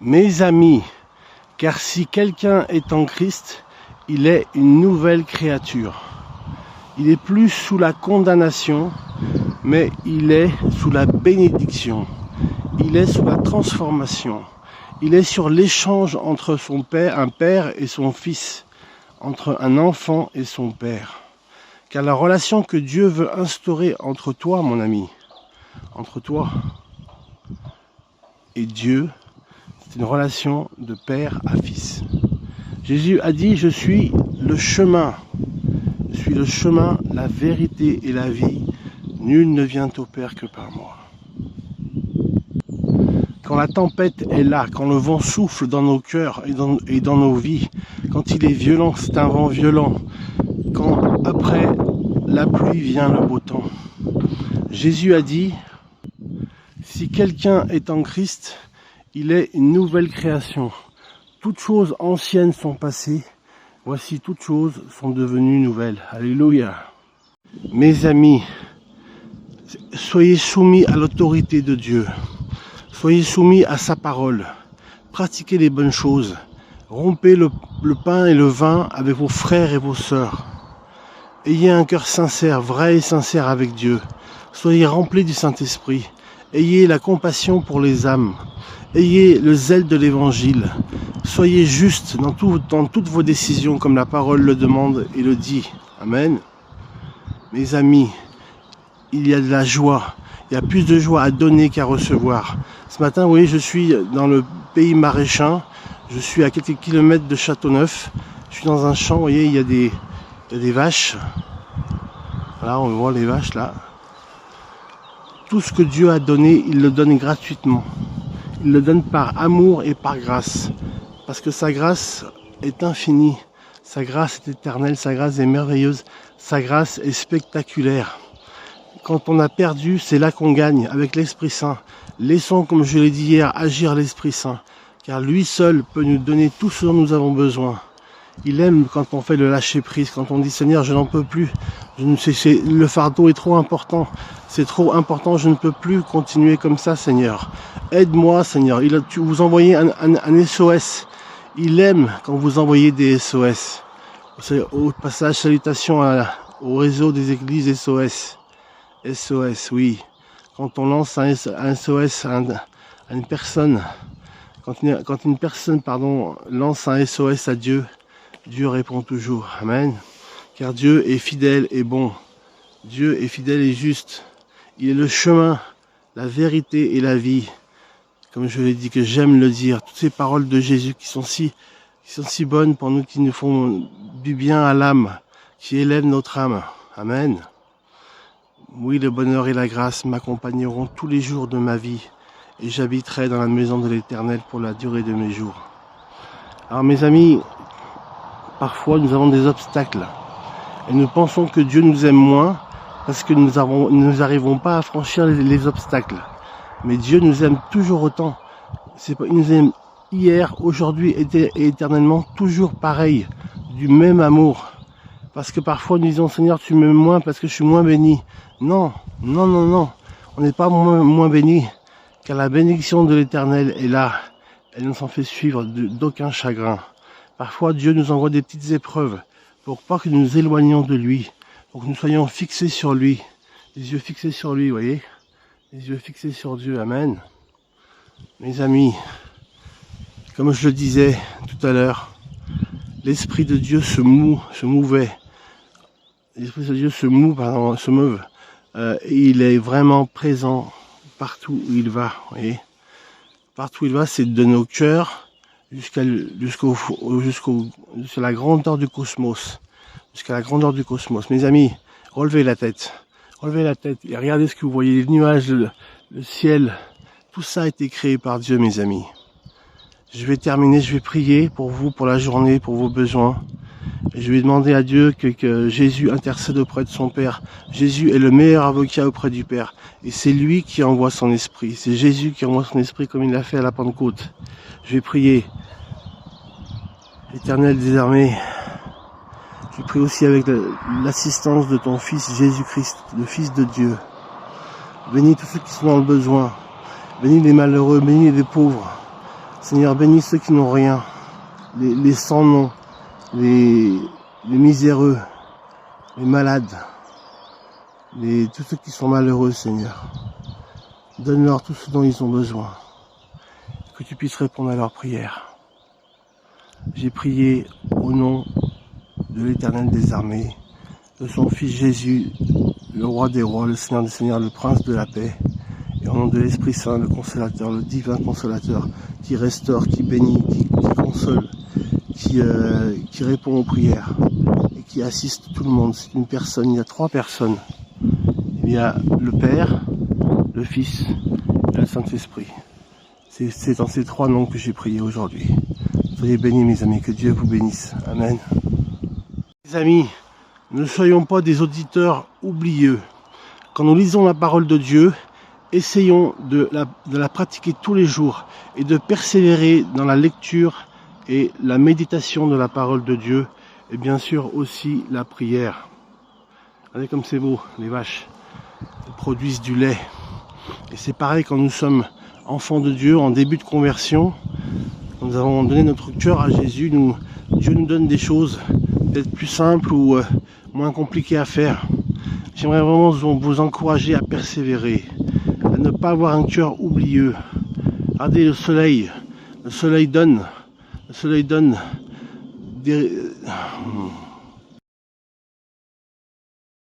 Mes amis, car si quelqu'un est en Christ, il est une nouvelle créature. Il est plus sous la condamnation, mais il est sous la bénédiction. Il est sous la transformation. Il est sur l'échange entre un père et son fils, entre un enfant et son père. Car la relation que Dieu veut instaurer entre toi, mon ami, entre toi et Dieu, c'est une relation de père à fils. Jésus a dit, je suis le chemin. Je suis le chemin, la vérité et la vie. Nul ne vient au Père que par moi. Quand la tempête est là, quand le vent souffle dans nos cœurs et dans nos vies, quand il est violent, c'est un vent violent, quand après la pluie vient le beau temps. Jésus a dit, si quelqu'un est en Christ, il est une nouvelle création. Toutes choses anciennes sont passées, voici toutes choses sont devenues nouvelles. Alléluia. Mes amis, soyez soumis à l'autorité de Dieu. Soyez soumis à sa parole. Pratiquez les bonnes choses. Rompez le pain et le vin avec vos frères et vos sœurs. Ayez un cœur sincère, vrai et sincère avec Dieu. Soyez remplis du Saint-Esprit. Ayez la compassion pour les âmes. Ayez le zèle de l'évangile. Soyez justes dans toutes vos décisions comme la parole le demande et le dit. Amen. Mes amis, il y a de la joie. Il y a plus de joie à donner qu'à recevoir. Ce matin, vous voyez, je suis dans le pays maraîchin. Je suis à quelques kilomètres de Châteauneuf. Je suis dans un champ, vous voyez, il y a des vaches. Voilà, on voit les vaches là. Tout ce que Dieu a donné, il le donne gratuitement. Il le donne par amour et par grâce. Parce que sa grâce est infinie. Sa grâce est éternelle, sa grâce est merveilleuse. Sa grâce est spectaculaire. Quand on a perdu, c'est là qu'on gagne, avec l'Esprit Saint. Laissons, comme je l'ai dit hier, agir l'Esprit Saint. Car lui seul peut nous donner tout ce dont nous avons besoin. Il aime quand on fait le lâcher prise, quand on dit Seigneur, je n'en peux plus. Le fardeau est trop important. C'est trop important, je ne peux plus continuer comme ça, Seigneur. Aide-moi, Seigneur. Vous envoyez un SOS. Il aime quand vous envoyez des SOS. Au passage, salutations au réseau des églises SOS. SOS, oui. Quand on lance un SOS à une personne, quand une personne lance un SOS à Dieu, Dieu répond toujours. Amen. Car Dieu est fidèle et bon. Dieu est fidèle et juste. Il est le chemin, la vérité et la vie. Comme je l'ai dit, que j'aime le dire. Toutes ces paroles de Jésus qui sont si bonnes pour nous, qui nous font du bien à l'âme, qui élèvent notre âme. Amen. Oui, le bonheur et la grâce m'accompagneront tous les jours de ma vie et j'habiterai dans la maison de l'Éternel pour la durée de mes jours. Alors mes amis, parfois nous avons des obstacles et nous pensons que Dieu nous aime moins parce que nous n'arrivons pas à franchir les obstacles. Mais Dieu nous aime toujours autant. Il nous aime hier, aujourd'hui et éternellement, toujours pareil, du même amour. Parce que parfois nous disons Seigneur, tu m'aimes moins parce que je suis moins béni. Non, non, non, non. On n'est pas moins béni, car la bénédiction de l'Éternel est là. Elle nous en fait suivre d'aucun chagrin. Parfois Dieu nous envoie des petites épreuves pour pas que nous nous éloignions de lui, pour que nous soyons fixés sur lui. Les yeux fixés sur lui, vous voyez. Les yeux fixés sur Dieu, amen. Mes amis, comme je le disais tout à l'heure, l'Esprit de Dieu se mouvait. L'Esprit de Dieu se meuve. Et il est vraiment présent partout où il va. Vous voyez, partout où il va, c'est de nos cœurs jusqu'à la grandeur du cosmos. Jusqu'à la grandeur du cosmos. Mes amis, relevez la tête. Relevez la tête et regardez ce que vous voyez. Les nuages, le ciel. Tout ça a été créé par Dieu, mes amis. Je vais terminer, je vais prier pour vous, pour la journée, pour vos besoins. Et je vais demander à Dieu que Jésus intercède auprès de son Père. Jésus est le meilleur avocat auprès du Père. Et c'est lui qui envoie son esprit. C'est Jésus qui envoie son esprit comme il l'a fait à la Pentecôte. Je vais prier. Éternel des armées, je prie aussi avec l'assistance de ton Fils Jésus-Christ, le Fils de Dieu. Bénis tous ceux qui sont dans le besoin. Bénis les malheureux, bénis les pauvres. Seigneur, bénis ceux qui n'ont rien, les sans nom, les miséreux, les malades, tous ceux qui sont malheureux, Seigneur. Donne-leur tout ce dont ils ont besoin. Que tu puisses répondre à leurs prières. J'ai prié au nom de l'Éternel des armées, de son Fils Jésus, le Roi des rois, le Seigneur des seigneurs, le Prince de la paix, et au nom de l'Esprit Saint, le Consolateur, le divin Consolateur, qui restaure, qui bénit, qui console, qui répond aux prières, et qui assiste tout le monde. C'est une personne, il y a 3 personnes. Il y a le Père, le Fils et le Saint-Esprit. C'est dans ces 3 noms que j'ai prié aujourd'hui. Soyez bénis mes amis, que Dieu vous bénisse. Amen. Les amis, ne soyons pas des auditeurs oublieux. Quand nous lisons la parole de Dieu, essayons de la pratiquer tous les jours et de persévérer dans la lecture et la méditation de la parole de Dieu et bien sûr aussi la prière. Regardez comme c'est beau, les vaches. Elles produisent du lait. Et c'est pareil quand nous sommes enfants de Dieu en début de conversion. Nous avons donné notre cœur à Jésus. Dieu nous donne des choses peut-être plus simples ou moins compliquées à faire. J'aimerais vraiment vous encourager à persévérer, à ne pas avoir un cœur oublieux. Regardez le soleil donne des...